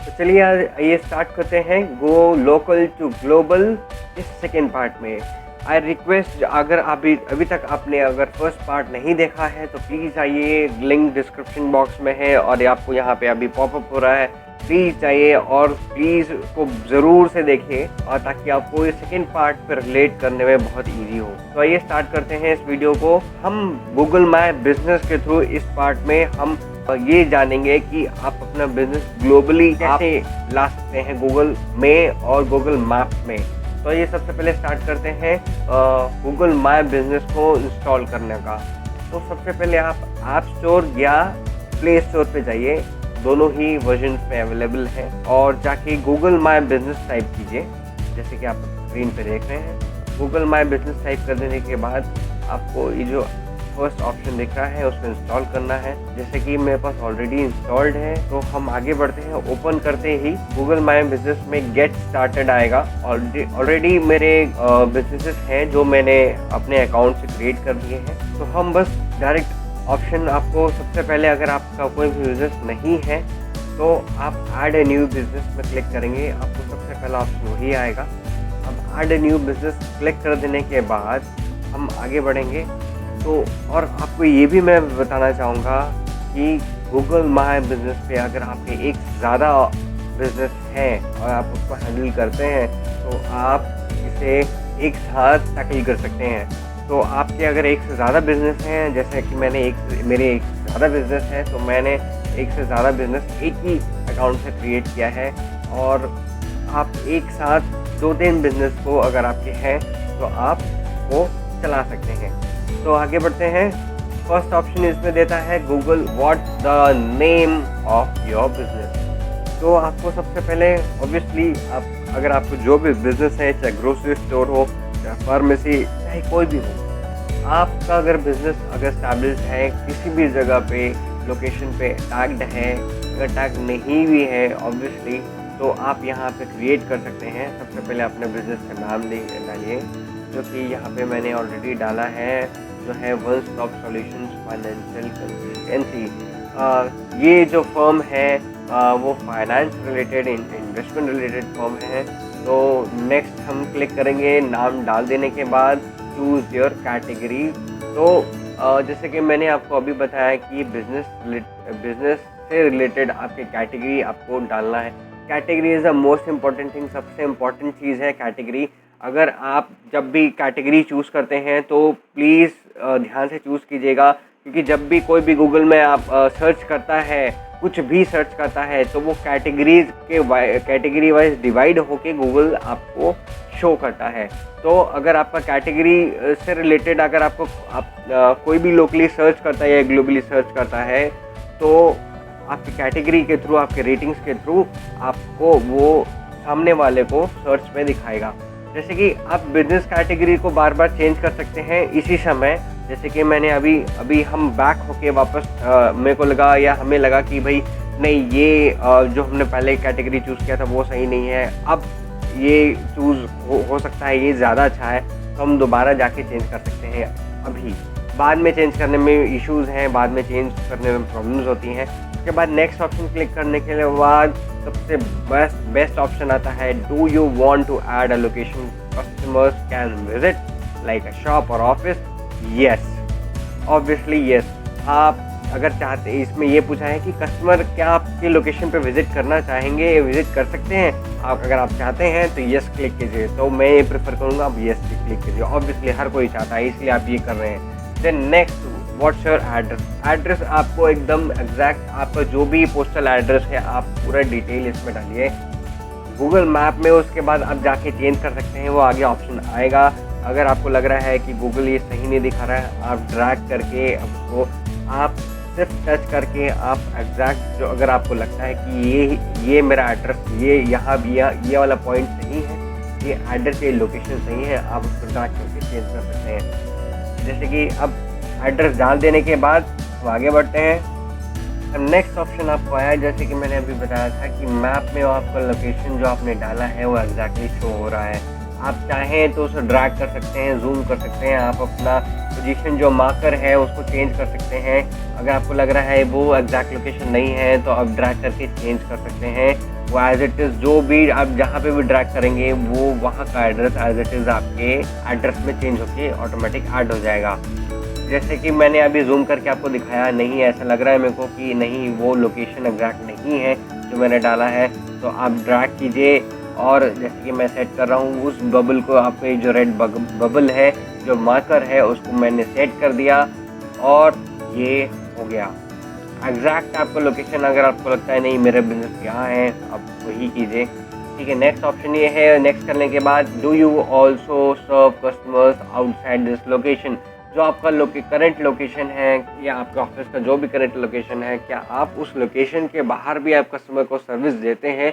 तो चलिए आइए स्टार्ट करते हैं गो लोकल टू ग्लोबल इस सेकेंड पार्ट में। आई रिक्वेस्ट, अगर अभी तक आपने अगर फर्स्ट पार्ट नहीं देखा है तो प्लीज़ आइए, लिंक डिस्क्रिप्शन बॉक्स में है और आपको यहाँ पे अभी पॉपअप हो रहा है। प्लीज़ आइए और प्लीज़ को ज़रूर से देखिए और ताकि आपको ये सेकेंड पार्ट पर रिलेट करने में बहुत इजी हो। तो आइए स्टार्ट करते हैं इस वीडियो को। हम गूगल माय बिजनेस के थ्रू इस पार्ट में हम ये जानेंगे कि आप अपना बिजनेस ग्लोबली कैसे ला सकते हैं गूगल में और गूगल मैप में। तो ये सबसे पहले स्टार्ट करते हैं गूगल माय बिजनेस को इंस्टॉल करने का। तो सबसे पहले आप ऐप स्टोर या प्ले स्टोर पे जाइए, दोनों ही वर्जन पे अवेलेबल है, और जाके गूगल माय बिजनेस टाइप कीजिए जैसे कि आप स्क्रीन पे देख रहे हैं। गूगल माय बिजनेस टाइप कर देने के बाद आपको ये जो फर्स्ट ऑप्शन दिख रहा है उसको इंस्टॉल करना है। जैसे कि मेरे पास ऑलरेडी इंस्टॉल्ड है तो हम आगे बढ़ते हैं। ओपन करते ही गूगल माय बिजनेस में गेट स्टार्टेड आएगा। ऑलरेडी मेरे बिजनेसेस हैं जो मैंने अपने अकाउंट से क्रिएट कर दिए हैं। तो हम बस डायरेक्ट ऑप्शन, आपको सबसे पहले अगर आपका कोई भी बिजनेस नहीं है तो आप ऐड ए न्यू बिजनेस में क्लिक करेंगे, आपको सबसे पहला ऑप्शन वही आएगा। अब add a new business click कर देने के बाद हम आगे बढ़ेंगे। तो और आपको ये भी मैं बताना चाहूँगा कि गूगल माय बिजनेस पे अगर आपके एक से ज़्यादा बिजनेस हैं और आप उसको हैंडल करते हैं तो आप इसे एक साथ टैकल कर सकते हैं। तो आपके अगर एक से ज़्यादा बिजनेस हैं, जैसे कि मेरे एक से ज़्यादा बिजनेस है तो मैंने एक से ज़्यादा बिजनेस एक ही अकाउंट से क्रिएट किया है, और आप एक साथ 2-3 बिजनेस को अगर आपके हैं तो आप वो चला सकते हैं। तो आगे बढ़ते हैं। फर्स्ट ऑप्शन इसमें देता है Google what's the name of your business. तो आपको सबसे पहले ऑब्वियसली अगर आपको जो भी बिजनेस है, चाहे ग्रोसरी स्टोर हो, चाहे फार्मेसी, चाहे कोई भी हो, आपका अगर बिजनेस अगर स्टैब्लिश्ड है किसी भी जगह पे, लोकेशन पे टैग्ड है, अगर टैग नहीं भी है ऑब्वियसली, तो आप यहाँ पे क्रिएट कर सकते हैं। सबसे पहले अपने बिजनेस का नाम डालिए, जो कि यहाँ पे मैंने ऑलरेडी डाला है, जो है one stop solutions financial consultancy. ये जो फर्म है वो finance related, investment related firm है। तो नेक्स्ट हम क्लिक करेंगे। नाम डाल देने के बाद चूज़ योर कैटेगरी। तो जैसे कि मैंने आपको अभी बताया कि बिजनेस से रिलेटेड आपके कैटेगरी आपको डालना है। Category is the most important thing, सबसे इम्पॉर्टेंट चीज़ है कैटेगरी। अगर आप जब भी कैटेगरी चूज़ करते हैं तो प्लीज़ ध्यान से चूज़ कीजिएगा, क्योंकि जब भी कोई भी गूगल में आप सर्च करता है, कुछ भी सर्च करता है, तो वो कैटेगरी वाइज डिवाइड होके गूगल आपको शो करता है। तो अगर आपका कैटेगरी से रिलेटेड अगर आपको कोई भी लोकली सर्च करता है या ग्लोबली सर्च करता है, तो आपकी कैटेगरी के थ्रू, आपके रेटिंग्स के थ्रू आपको वो सामने वाले को सर्च में दिखाएगा। जैसे कि आप बिजनेस कैटेगरी को बार बार चेंज कर सकते हैं इसी समय। जैसे कि मैंने अभी हम बैक होके वापस मेरे को लगा या हमें लगा कि भाई नहीं, ये जो हमने पहले कैटेगरी चूज़ किया था वो सही नहीं है, अब ये चूज़ हो सकता है ये ज़्यादा अच्छा है, तो हम दोबारा जाके चेंज कर सकते हैं। अभी बाद में चेंज करने में इश्यूज़ हैं, बाद में चेंज करने में प्रॉब्लम्स होती हैं। उसके बाद नेक्स्ट ऑप्शन क्लिक करने के बाद सबसे बेस्ट ऑप्शन आता है, do you want to add a location customers can visit like a shop और ऑफिस। Yes, obviously yes. आप अगर चाहते, इसमें ये पूछा है कि कस्टमर क्या आपके लोकेशन पे विजिट करना चाहेंगे, विजिट कर सकते हैं आप, अगर आप चाहते हैं तो यस क्लिक कीजिए। तो मैं ये प्रेफर करूँगा आप यस क्लिक कीजिए। ऑब्वियसली हर कोई चाहता है, इसलिए आप ये कर रहे हैं। Then next, what's your address. Address आपको एकदम एग्जैक्ट, आपका जो भी पोस्टल एड्रेस है आप पूरा डिटेल इसमें डालिए गूगल मैप में। उसके बाद आप जाके चेंज कर सकते हैं, वो आगे ऑप्शन आएगा। अगर आपको लग रहा है कि गूगल ये सही नहीं दिखा रहा है, आप ड्रैग करके आपको, आप सिर्फ टच करके आप एग्जैक्ट, जो अगर आपको लगता है कि ये मेरा एड्रेस, ये यहाँ भी ये वाला पॉइंट सही है, ये एड्रेस, ये लोकेशन सही है, आप उसको ड्रैग करके चेंज कर सकते हैं। जैसे कि अब एड्रेस डाल देने के बाद हम आगे बढ़ते हैं। अब नेक्स्ट ऑप्शन आपको आया, जैसे कि मैंने अभी बताया था कि मैप में आपका लोकेशन जो आपने डाला है वो एग्जैक्टली शो हो रहा है। आप चाहें तो उसे ड्रैग कर सकते हैं, जूम कर सकते हैं, आप अपना पोजीशन जो मार्कर है उसको चेंज कर सकते हैं। अगर आपको लग रहा है वो एग्जैक्ट लोकेशन नहीं है तो आप ड्रैग करके चेंज कर सकते हैं। वो एज इट इज़ जो भी आप जहाँ पे भी ड्रैग करेंगे वो वहाँ का एड्रेस एज इट इज़ आपके एड्रेस में चेंज होके ऑटोमेटिक ऐड हो जाएगा। जैसे कि मैंने अभी जूम करके आपको दिखाया, नहीं ऐसा लग रहा है मेरे को कि नहीं वो लोकेशन एग्जैक्ट नहीं है जो मैंने डाला है, तो आप ड्रैग कीजिए और जैसे कि मैं सेट कर रहा हूँ उस बबल को, आपको ये जो रेड बबल है जो मार्कर है उसको मैंने सेट कर दिया और ये हो गया एग्जैक्ट आपको लोकेशन। अगर आपको लगता है नहीं मेरा बिजनेस यहाँ है, आप वही कीजिए। ठीक है, नेक्स्ट ऑप्शन ये है, नेक्स्ट करने के बाद do you also serve customers outside this location. जो आपका करंट लोकेशन है या आपके ऑफिस का जो भी करंट लोकेशन है, क्या आप उस लोकेशन के बाहर भी आप कस्टमर को सर्विस देते हैं?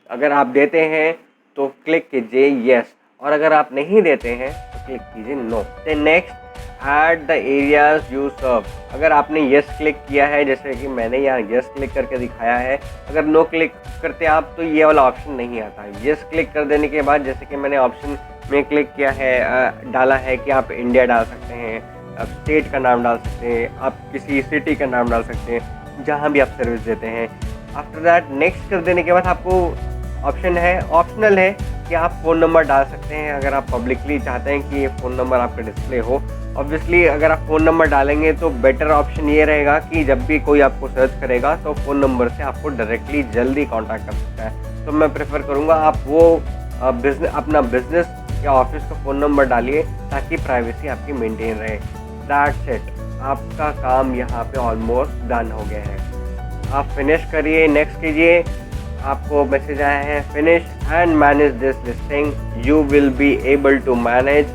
अगर आप देते हैं तो क्लिक कीजिए यस, और अगर आप नहीं देते हैं तो क्लिक कीजिए no. Then next add the areas you serve. अगर आपने यस क्लिक किया है, जैसे कि मैंने यहाँ यस क्लिक करके दिखाया है, अगर नो क्लिक करते आप तो ये वाला ऑप्शन नहीं आता है। यस क्लिक कर देने के बाद जैसे कि मैंने ऑप्शन में क्लिक किया है, डाला है कि आप इंडिया डाल सकते हैं, आप स्टेट का नाम डाल सकते हैं, आप किसी सिटी का नाम डाल सकते हैं जहाँ भी आप सर्विस देते हैं। आफ्टर दैट नेक्स्ट कर देने के बाद आपको ऑप्शन है, ऑप्शनल है कि आप फ़ोन नंबर डाल सकते हैं अगर आप पब्लिकली चाहते हैं कि ये फ़ोन नंबर आपका डिस्प्ले हो। ऑब्वियसली अगर आप फ़ोन नंबर डालेंगे तो बेटर ऑप्शन ये रहेगा कि जब भी कोई आपको सर्च करेगा तो फ़ोन नंबर से आपको डायरेक्टली जल्दी कांटेक्ट कर सकता है। तो मैं प्रेफर करूँगा आप वो अपना बिजनेस या ऑफिस का फ़ोन नंबर डालिए ताकि प्राइवेसी आपकी मेंटेन रहे। दैट्स इट, आपका काम यहाँ पे ऑलमोस्ट डन हो गया है। आप फिनिश करिए, नेक्स्ट कीजिए। आपको मैसेज आया है finish and manage this listing, you will be able to manage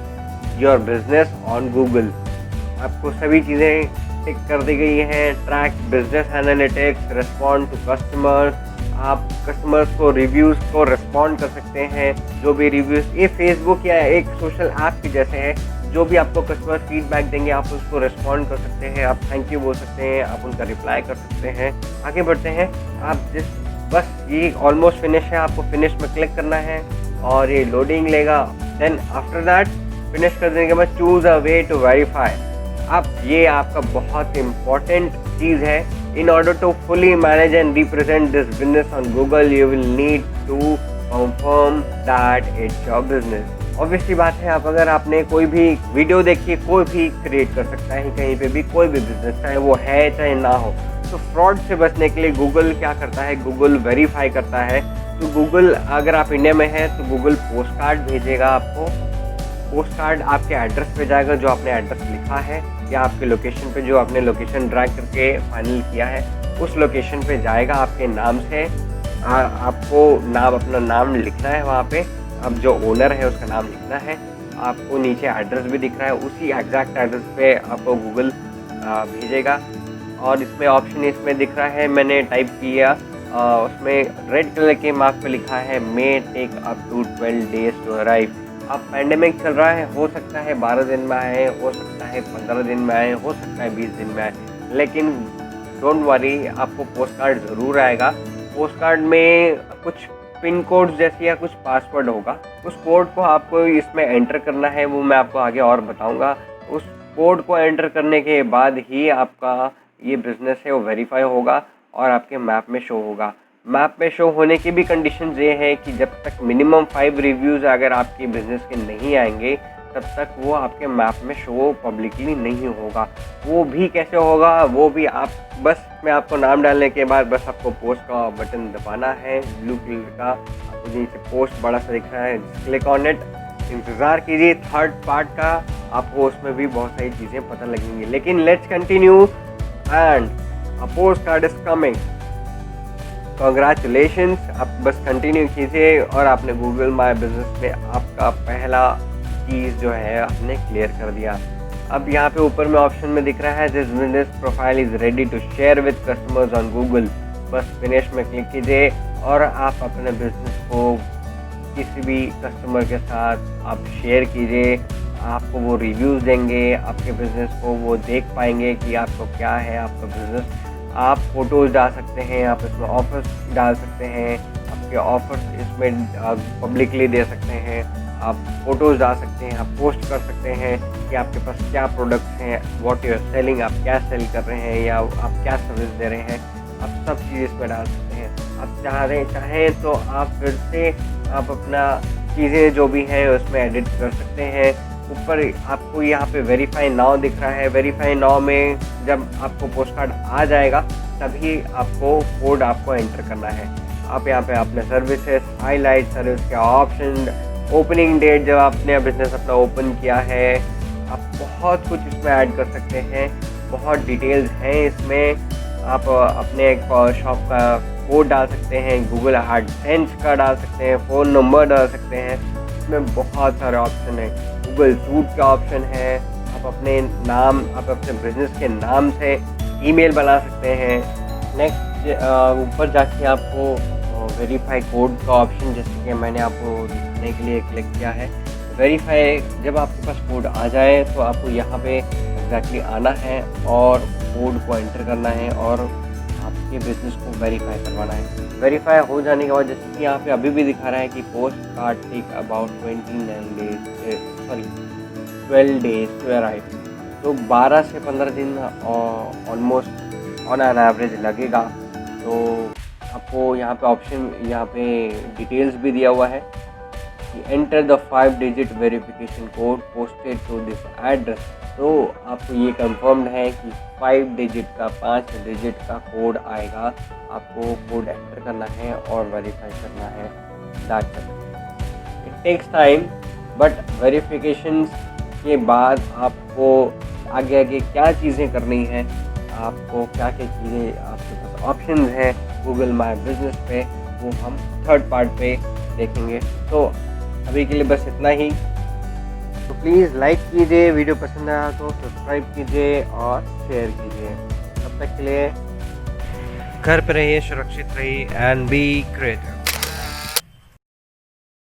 your business on Google. आपको सभी चीज़ें टिक कर दी गई हैं, track business analytics, respond to customers. आप कस्टमर्स को रिव्यूज़ को रिस्पॉन्ड कर सकते हैं, जो भी रिव्यूज़, ये फेसबुक या एक सोशल ऐप के जैसे है, जो भी आपको कस्टमर फीडबैक देंगे आप उसको रिस्पॉन्ड कर सकते हैं, आप थैंक यू बोल सकते हैं, आप उनका रिप्लाई कर सकते हैं। आगे बढ़ते हैं, आप बस ये ऑलमोस्ट फिनिश है, आपको फिनिश में क्लिक करना है और ये लोडिंग लेगा। देन आफ्टर दैट फिनिश कर देने के बाद choose a way to verify. अब ये आपका बहुत इम्पॉर्टेंट चीज़ है। In order to fully manage and represent this business on Google you will need to confirm that it's your business. Obviously बात है, आप अगर आपने कोई भी वीडियो देखी, कोई भी क्रिएट कर सकता है कहीं पे भी कोई भी बिजनेस, चाहे वो है चाहे ना हो। तो फ्रॉड से बचने के लिए गूगल क्या करता है, गूगल वेरीफाई करता है। तो गूगल, अगर आप इंडिया में हैं तो गूगल पोस्ट कार्ड भेजेगा आपको। पोस्ट कार्ड आपके एड्रेस पे जाएगा जो आपने एड्रेस लिखा है, या आपके लोकेशन पे जो आपने लोकेशन ड्रैग करके फाइनल किया है उस लोकेशन पे जाएगा आपके नाम से। आपको अपना नाम लिखना है वहाँ पे, अब जो ओनर है उसका नाम लिखना है। आपको नीचे एड्रेस भी दिख रहा है, उसी एग्जैक्ट एड्रेस पे आपको गूगल भेजेगा। और इसमें ऑप्शन इसमें दिख रहा है, मैंने टाइप किया, उसमें रेड कलर के मार्क पे लिखा है may take up to 12 days to arrive. अब पैंडेमिक चल रहा है, हो सकता है 12 दिन में आए, हो सकता है 15 दिन में आए, हो सकता है 20 दिन में आए, लेकिन डोंट वरी, आपको पोस्ट कार्ड ज़रूर आएगा। पोस्ट कार्ड में कुछ पिन कोड जैसी या कुछ पासवर्ड होगा, उस कोड को आपको इसमें एंटर करना है, वो मैं आपको आगे और बताऊंगा। उस कोड को एंटर करने के बाद ही आपका ये बिज़नेस है वो वेरीफाई होगा और आपके मैप में शो होगा। मैप में शो होने की भी कंडीशंस ये है कि जब तक मिनिमम 5 रिव्यूज़ अगर आपके बिज़नेस के नहीं आएंगे तब तक वो आपके मैप में शो पब्लिकली नहीं होगा। वो भी कैसे होगा, वो भी आप बस मैं आपको नाम डालने के बाद बस आपको पोस्ट का बटन दबाना है, ब्लू कलर का, आपको नीचे पोस्ट बड़ा सा दिख रहा है, क्लिक ऑन इट। इंतज़ार कीजिए थर्ड पार्ट का, आपको उसमें भी बहुत सारी चीज़ें पता लगेंगी। लेकिन let's continue and a post card is coming. Congratulations, आप बस कंटिन्यू कीजिए और आपने गूगल माय बिजनेस में आपका पहला चीज़ जो है आपने क्लियर कर दिया। अब यहाँ पे ऊपर में ऑप्शन में दिख रहा है this business profile is ready to share with customers on Google. बस फिनिश में क्लिक कीजिए और आप अपने बिजनेस को किसी भी कस्टमर के साथ आप शेयर कीजिए। आपको वो रिव्यूज़ देंगे, आपके बिज़नेस को वो देख पाएंगे कि आपको क्या है आपका बिज़नेस। आप फ़ोटोज़ डाल सकते हैं, आप इसमें ऑफर्स डाल सकते हैं, आपके ऑफर्स इसमें पब्लिकली दे सकते हैं, आप फ़ोटोज़ डाल सकते हैं, आप पोस्ट कर सकते हैं कि आपके पास क्या प्रोडक्ट्स हैं, व्हाट यू आर सेलिंग, आप क्या सेल कर रहे हैं या आप क्या सर्विस दे रहे हैं, आप सब चीज़ इसमें डाल सकते हैं। आप चाहें तो आप फिर से आप अपना चीज़ें जो भी हैं उसमें एडिट कर सकते हैं। ऊपर आपको यहाँ पे वेरीफाई नाउ दिख रहा है। वेरीफाई नाउ में जब आपको पोस्ट कार्ड आ जाएगा तभी आपको कोड आपको एंटर करना है। आप यहाँ पे अपने सर्विसेज, हाईलाइट सर्विस के ऑप्शन, ओपनिंग डेट जब आपने बिजनेस अपना ओपन किया है, आप बहुत कुछ इसमें ऐड कर सकते हैं। बहुत डिटेल्स हैं इसमें। आप अपने एक शॉप का कोड डाल सकते हैं, गूगल एडसेंस का डाल सकते हैं, फ़ोन नंबर डाल सकते हैं। इसमें बहुत सारे ऑप्शन हैं। गूगल सूट का ऑप्शन है। आप अपने बिजनेस के नाम से ईमेल बना सकते हैं। नेक्स्ट ऊपर जाके आपको वेरीफाई कोड का ऑप्शन, जैसे कि मैंने आपको दिखाने के लिए क्लिक किया है। वेरीफाई जब आपके पास कोड आ जाए तो आपको यहाँ पे एग्जैक्टली आना है और कोड को एंटर करना है और आपके बिजनेस को वेरीफाई करवाना है। वेरीफाई हो जाने के बाद जैसे कि यहाँ पे अभी भी दिखा रहा है कि post card take about 12 days to arrive. तो 12 से 15 दिन ऑलमोस्ट ऑन एन एवरेज लगेगा। तो आपको यहाँ पे ऑप्शन, यहाँ पे डिटेल्स भी दिया हुआ है कि enter the 5 digit verification code posted to this address. तो आपको ये कंफर्म्ड है कि 5 डिजिट का कोड आएगा। आपको कोड एंटर करना है और वेरीफाई करना है। That's it. It takes time, but verification के बाद आपको आगे क्या चीज़ें करनी हैं, आपको क्या चीज़ें आपके पास ऑप्शंस हैं गूगल माय बिजनेस पे, वो हम थर्ड पार्ट पे देखेंगे। तो अभी के लिए बस इतना ही। तो प्लीज़ लाइक कीजिए, वीडियो पसंद आया तो सब्सक्राइब कीजिए और शेयर कीजिए। तब तक के लिए घर पे रहिए, सुरक्षित रहिए एंड बी क्रिएटिव।